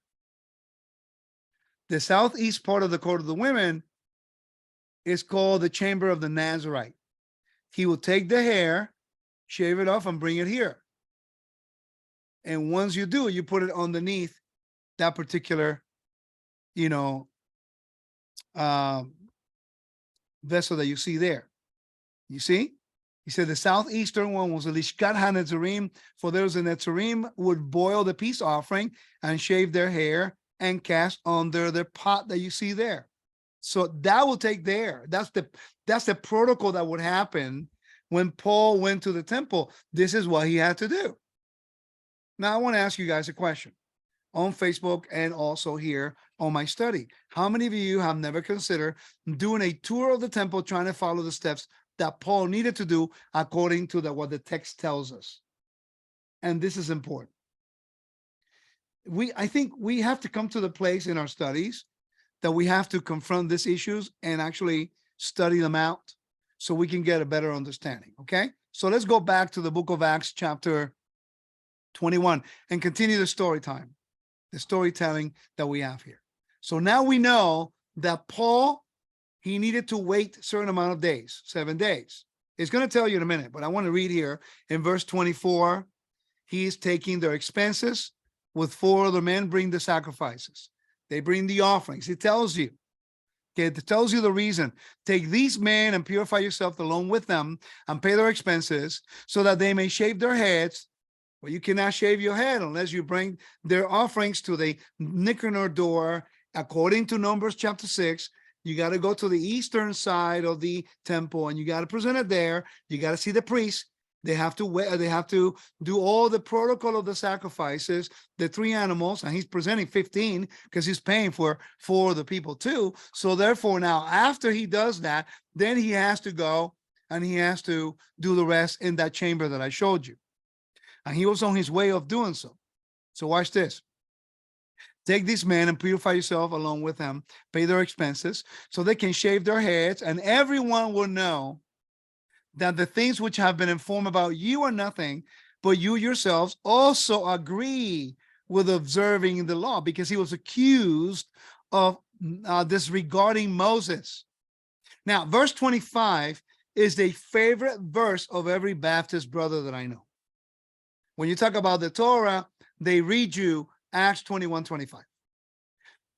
Speaker 1: The southeast part of the court of the women is called the chamber of the Nazarite. He will take the hair, shave it off, and bring it here. And once you do, you put it underneath that particular, you know, uh, vessel that you see there. You see? He said the southeastern one was the Lishkat HaNetzarim, for those in Netzarim would boil the peace offering and shave their hair and cast under their pot that you see there. So that will take there. That's the protocol that would happen when Paul went to the temple. This is what he had to do. Now I want to ask you guys a question on Facebook and also here on my study. How many of you have never considered doing a tour of the temple, trying to follow the steps that Paul needed to do according to what the text tells us? And this is important. I think we have to come to the place in our studies that we have to confront these issues and actually study them out so we can get a better understanding. Okay, so let's go back to the book of Acts chapter 21 and continue the story time, the storytelling that we have here. So now we know that Paul, he needed to wait a certain amount of days, 7 days. It's going to tell you in a minute, but I want to read here in verse 24. He is taking their expenses. With 4 other men, bring the sacrifices. They bring the offerings. It tells you. Okay, it tells you the reason. Take these men and purify yourself along with them and pay their expenses so that they may shave their heads. Well, you cannot shave your head unless you bring their offerings to the Nicanor door. According to Numbers chapter 6, you got to go to the eastern side of the temple and you got to present it there. You got to see the priest. They have to do all the protocol of the sacrifices, the 3 animals, and he's presenting 15 because he's paying for the people too. So therefore now after he does that, then he has to go and he has to do the rest in that chamber that I showed you. And he was on his way of doing so. So watch this. Take these men and purify yourself along with them, pay their expenses so they can shave their heads, and everyone will know that the things which have been informed about you are nothing, but you yourselves also agree with observing the law, because he was accused of disregarding Moses. Now, verse 25 is the favorite verse of every Baptist brother that I know. When you talk about the Torah, they read you Acts 21:25.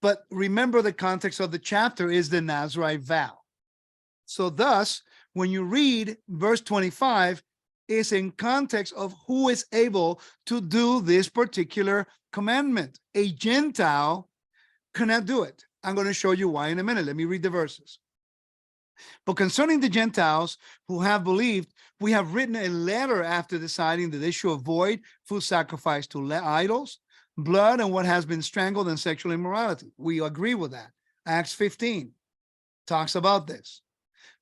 Speaker 1: But remember, the context of the chapter is the Nazarite vow. So thus, when you read verse 25, it's in context of who is able to do this particular commandment. A Gentile cannot do it. I'm going to show you why in a minute. Let me read the verses. But concerning the Gentiles who have believed, we have written a letter after deciding that they should avoid food sacrificed to idols, blood, and what has been strangled, and sexual immorality. We agree with that. Acts 15 talks about this.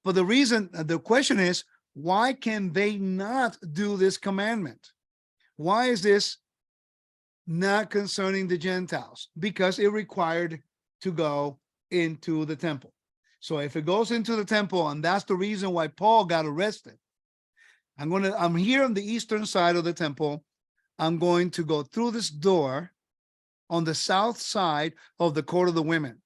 Speaker 1: But the question is, why can they not do this commandment? Why is this not concerning the Gentiles? Because it required to go into the temple. So if it goes into the temple, and that's the reason why Paul got arrested, I'm here on the eastern side of the temple. I'm going to go through this door on the south side of the court of the women.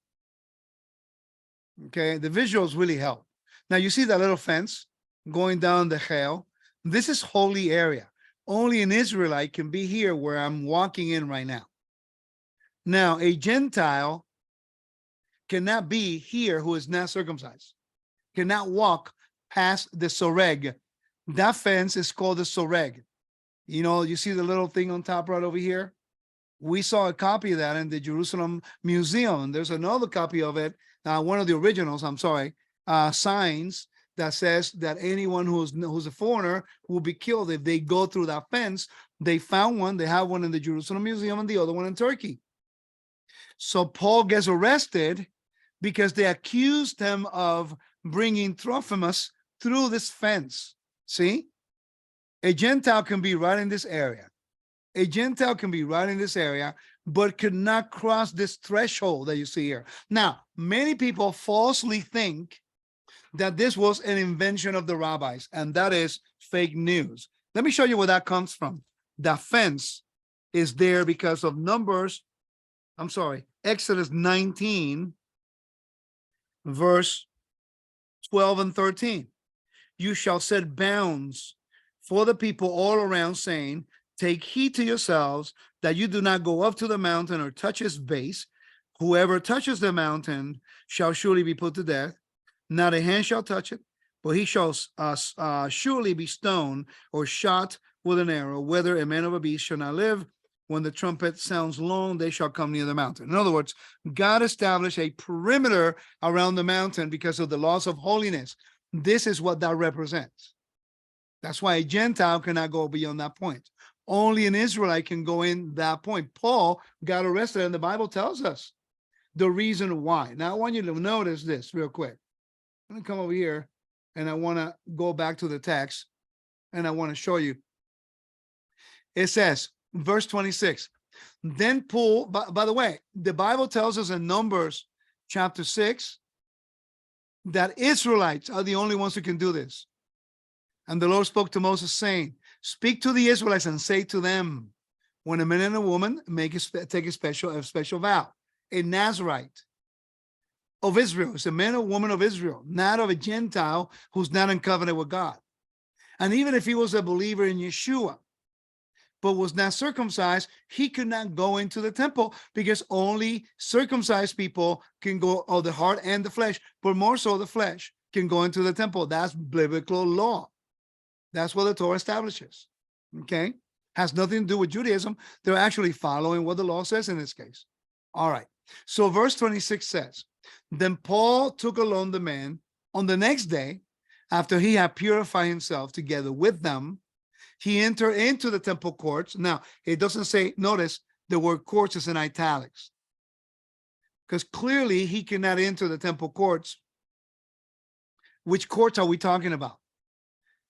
Speaker 1: Okay, the visuals really help. Now you see that little fence going down the hill. This is holy area. Only an Israelite can be here where I'm walking in right now. Now, a Gentile cannot be here who is not circumcised, cannot walk past the soreg. That fence is called the soreg. You know, you see the little thing on top right over here? We saw a copy of that in the Jerusalem Museum. There's another copy of it, one of the originals, signs that says that anyone who's a foreigner will be killed if they go through that fence. They found one. They have one in the Jerusalem Museum and the other one in Turkey. So Paul gets arrested because they accused him of bringing Trophimus through this fence. See? A Gentile can be right in this area. A Gentile can be right in this area, but could not cross this threshold that you see here. Now, many people falsely think that this was an invention of the rabbis, and that is fake news. Let me show you where that comes from. The fence is there because of Exodus 19, verse 12 and 13. You shall set bounds for the people all around, saying, take heed to yourselves that you do not go up to the mountain or touch its base. Whoever touches the mountain shall surely be put to death. Not a hand shall touch it, but he shall surely be stoned or shot with an arrow. Whether a man or a beast shall not live. When the trumpet sounds long, they shall come near the mountain. In other words, God established a perimeter around the mountain because of the laws of holiness. This is what that represents. That's why a Gentile cannot go beyond that point. Only an Israelite can go in that point. Paul got arrested, and the Bible tells us the reason why. Now, I want you to notice this real quick. I'm going to come over here, and I want to go back to the text, and I want to show you. It says, verse 26, then Paul, by the way, the Bible tells us in Numbers chapter 6 that Israelites are the only ones who can do this. And the Lord spoke to Moses, saying, speak to the Israelites and say to them, when a man and a woman take a special vow, a Nazarite of Israel, it's a man or woman of Israel, not of a Gentile who's not in covenant with God. And even if he was a believer in Yeshua, but was not circumcised, he could not go into the temple because only circumcised people can go, of the heart and the flesh, but more so the flesh can go into the temple. That's biblical law. That's what the Torah establishes. Okay? Has nothing to do with Judaism. They're actually following what the law says in this case. All right. So verse 26 says, then Paul took along the men on the next day, after he had purified himself together with them, he entered into the temple courts. Now, it doesn't say, notice the word courts is in italics, because clearly he cannot enter the temple courts. Which courts are we talking about?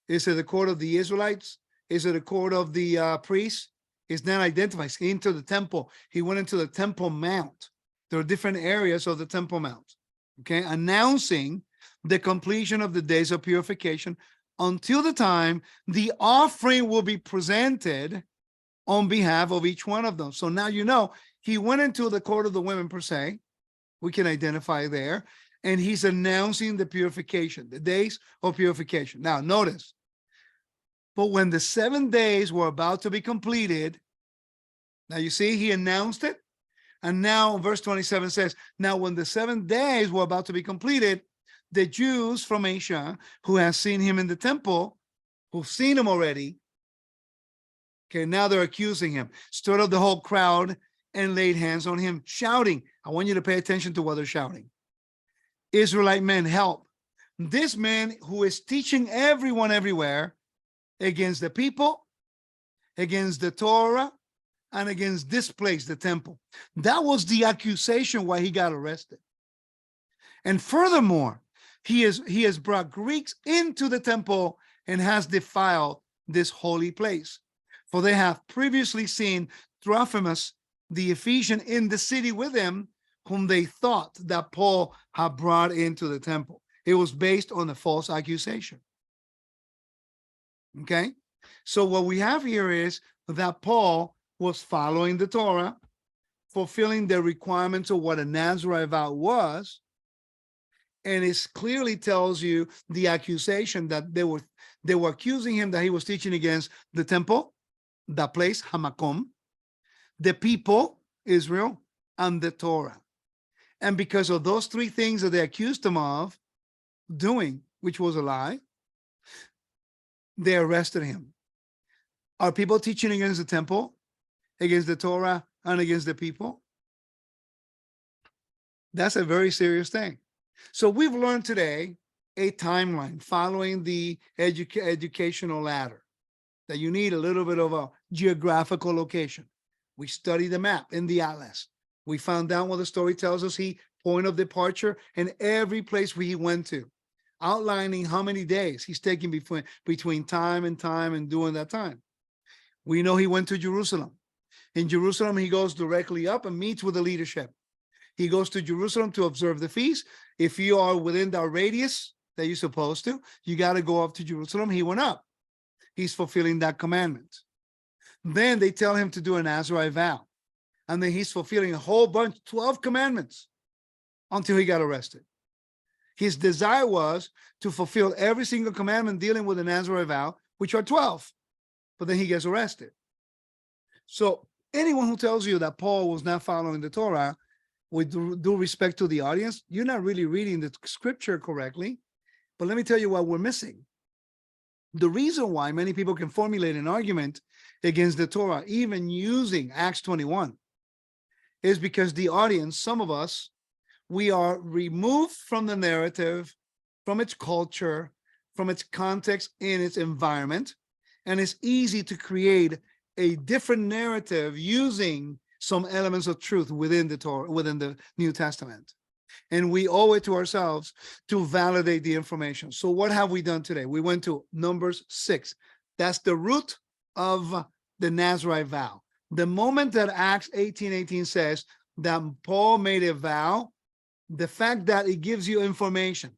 Speaker 1: Is it the court of the Israelites? Is it the court of the priests? It's not identified. He entered the temple. He went into the Temple Mount. There are different areas of the Temple Mount, okay, announcing the completion of the days of purification until the time the offering will be presented on behalf of each one of them. So now you know he went into the court of the women per se. We can identify there. And he's announcing the purification, the days of purification. Now notice, but when the 7 days were about to be completed, now you see he announced it. And now verse 27 says, now when the 7 days were about to be completed, the Jews from Asia who have seen him in the temple, who've seen him already, okay, now they're accusing him, stirred up the whole crowd and laid hands on him, shouting. I want you to pay attention to what they're shouting. Israelite men, help. This man who is teaching everyone everywhere against the people, against the Torah, and against this place, the temple. That was the accusation why he got arrested. And furthermore, he has brought Greeks into the temple and has defiled this holy place. For they have previously seen Trophimus, the Ephesian, in the city with him, whom they thought that Paul had brought into the temple. It was based on a false accusation. Okay? So what we have here is that Paul was following the Torah, fulfilling the requirements of what a Nazarite vow was, and it clearly tells you the accusation that they were accusing him that he was teaching against the temple, the place, Hamakom, the people, Israel, and the Torah. And because of those three things that they accused him of doing, which was a lie, they arrested him. Are people teaching against the temple, against the Torah, and against the people? That's a very serious thing. So we've learned today a timeline following the educational ladder, that you need a little bit of a geographical location. We studied the map in the atlas. We found out what the story tells us, point of departure, and every place where he went to, outlining how many days he's taking between time and doing that time. We know he went to Jerusalem. In Jerusalem, he goes directly up and meets with the leadership. He goes to Jerusalem to observe the feast. If you are within the radius that you're supposed to, you got to go up to Jerusalem. He went up. He's fulfilling that commandment. Then they tell him to do a Nazarite vow. And then he's fulfilling a whole bunch, 12 commandments, until he got arrested. His desire was to fulfill every single commandment dealing with the Nazarite vow, which are 12. But then he gets arrested. So anyone who tells you that Paul was not following the Torah, with due respect to the audience, you're not really reading the scripture correctly. But let me tell you what we're missing. The reason why many people can formulate an argument against the Torah, even using Acts 21, is because the audience, some of us, we are removed from the narrative, from its culture, from its context, in its environment, and it's easy to create a different narrative using some elements of truth within the Torah, within the New Testament. And we owe it to ourselves to validate the information. So what have we done today? We went to Numbers 6. That's the root of the Nazarite vow. The moment that Acts 18:18 says that Paul made a vow, the fact that it gives you information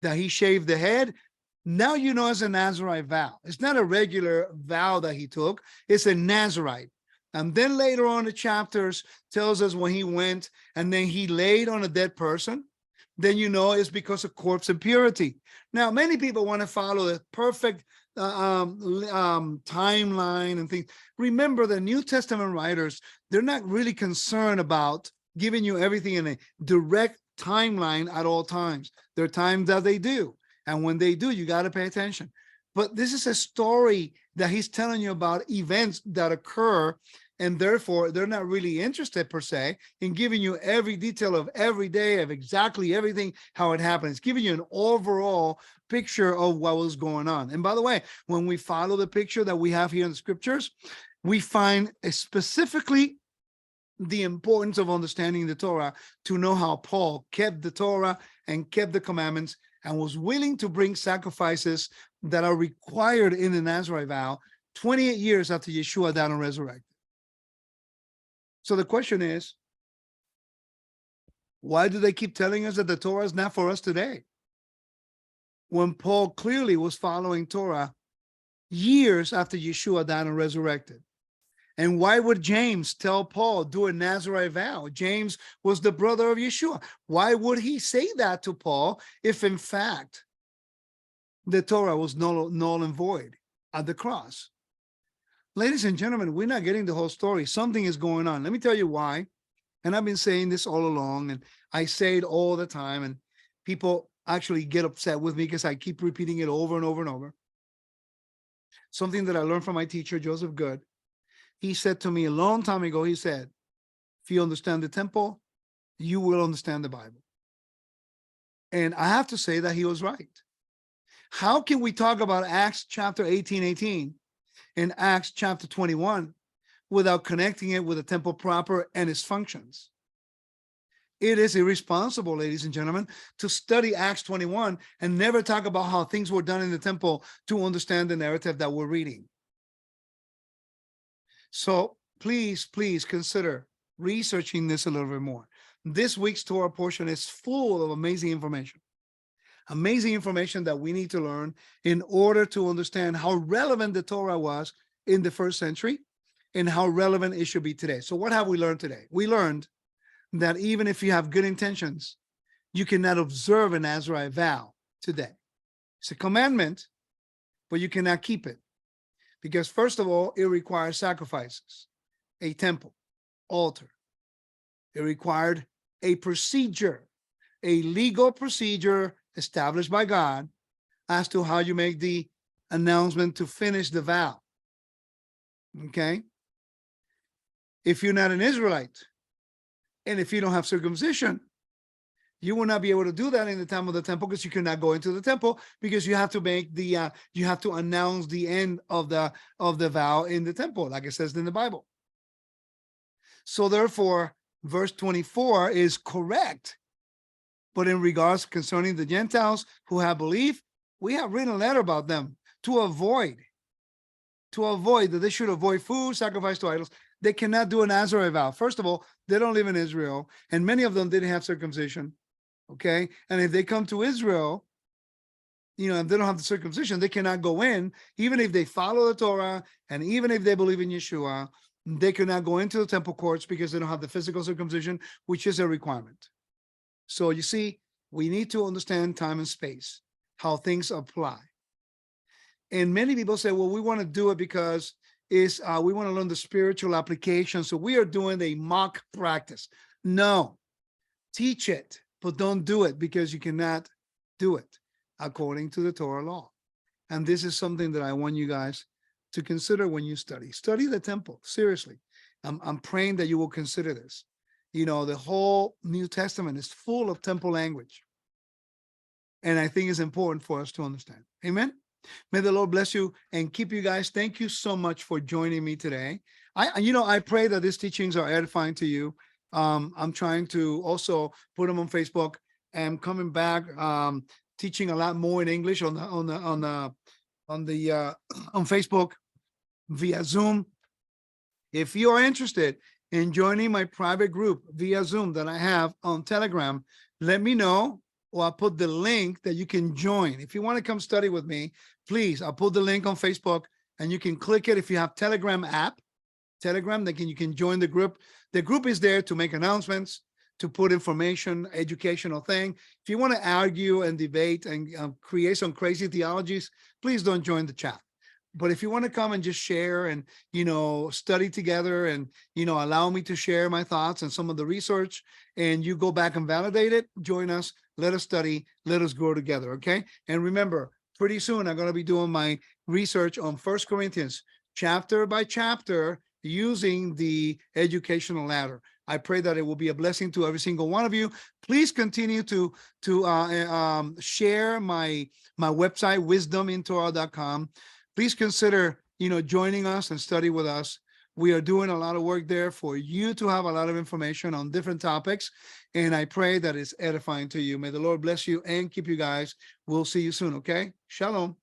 Speaker 1: that he shaved the head, now you know it's a Nazarite vow. It's not a regular vow that he took. It's a Nazarite. And then later on, the chapters tells us when he went and then he laid on a dead person, then you know it's because of corpse impurity. Now, many people want to follow the perfect timeline and things. Remember, the New Testament writers, they're not really concerned about giving you everything in a direct timeline at all times. There are times that they do. And when they do, you got to pay attention. But this is a story that he's telling you about events that occur, and therefore they're not really interested per se in giving you every detail of every day of exactly everything, how it happened. It's giving you an overall picture of what was going on. And by the way, when we follow the picture that we have here in the scriptures, we find specifically the importance of understanding the Torah to know how Paul kept the Torah and kept the commandments and was willing to bring sacrifices that are required in the Nazarite vow 28 years after Yeshua died and resurrected. So the question is, why do they keep telling us that the Torah is not for us today? When Paul clearly was following Torah years after Yeshua died and resurrected. And why would James tell Paul, do a Nazarite vow? James was the brother of Yeshua. Why would he say that to Paul if in fact the Torah was null and void at the cross? Ladies and gentlemen, we're not getting the whole story. Something is going on. Let me tell you why. And I've been saying this all along, and I say it all the time, and people actually get upset with me because I keep repeating it over and over and over. Something that I learned from my teacher, Joseph Good. He said to me a long time ago, he said, if you understand the temple, you will understand the Bible. And I have to say that he was right. How can we talk about Acts chapter 18:18 and Acts chapter 21 without connecting it with the temple proper and its functions? It is irresponsible, ladies and gentlemen, to study Acts 21 and never talk about how things were done in the temple to understand the narrative that we're reading. So please consider researching this a little bit more. This week's Torah portion is full of amazing information that we need to learn in order to understand how relevant the Torah was in the first century and how relevant it should be today. So what have we learned today? We learned that even if you have good intentions, you cannot observe a Nazarite vow today. It's a commandment, but you cannot keep it. Because first of all, it requires sacrifices, a temple, altar. It required a procedure, a legal procedure established by God as to how you make the announcement to finish the vow. Okay? If you're not an Israelite, and if you don't have circumcision, you will not be able to do that in the time of the temple because you cannot go into the temple because you have to make the you have to announce the end of the vow in the temple, like it says in the Bible. So therefore, verse 24 is correct. But in regards concerning the Gentiles who have belief, we have written a letter about them to avoid that they should avoid food, sacrifice to idols. They cannot do a Nazarite vow. First of all, they don't live in Israel, and many of them didn't have circumcision. Okay, and if they come to Israel, if they don't have the circumcision, they cannot go in, even if they follow the Torah and even if they believe in Yeshua, they cannot go into the temple courts because they don't have the physical circumcision, which is a requirement. So you see, we need to understand time and space, how things apply. And many people say, well, we want to do it because is we want to learn the spiritual application. So we are doing a mock practice. No, teach it, but don't do it because you cannot do it according to the Torah law. And this is something that I want you guys to consider when you study. Study the temple, seriously. I'm praying that you will consider this. You know, the whole New Testament is full of temple language. And I think it's important for us to understand. Amen. May the Lord bless you and keep you guys. Thank you so much for joining me today. I pray that these teachings are edifying to you. I'm trying to also put them on Facebook. I'm coming back, teaching a lot more in English on Facebook via Zoom. If you are interested in joining my private group via Zoom that I have on Telegram, let me know, or I'll put the link that you can join. If you want to come study with me, please, I'll put the link on Facebook and you can click it. If you have Telegram app, Telegram, then you can join the group. The group is there to make announcements, to put information, educational thing. If you want to argue and debate and create some crazy theologies, please don't join the chat. But if you want to come and just share and, study together and, allow me to share my thoughts and some of the research, and you go back and validate it, join us, let us study, let us grow together, okay? And remember, pretty soon I'm going to be doing my research on 1 Corinthians, chapter by chapter, using the educational ladder. I pray that it will be a blessing to every single one of you. Please continue to share my website, wisdomintorah.com. Please consider, joining us and study with us. We are doing a lot of work there for you to have a lot of information on different topics. And I pray that it's edifying to you. May the Lord bless you and keep you guys. We'll see you soon, okay? Shalom.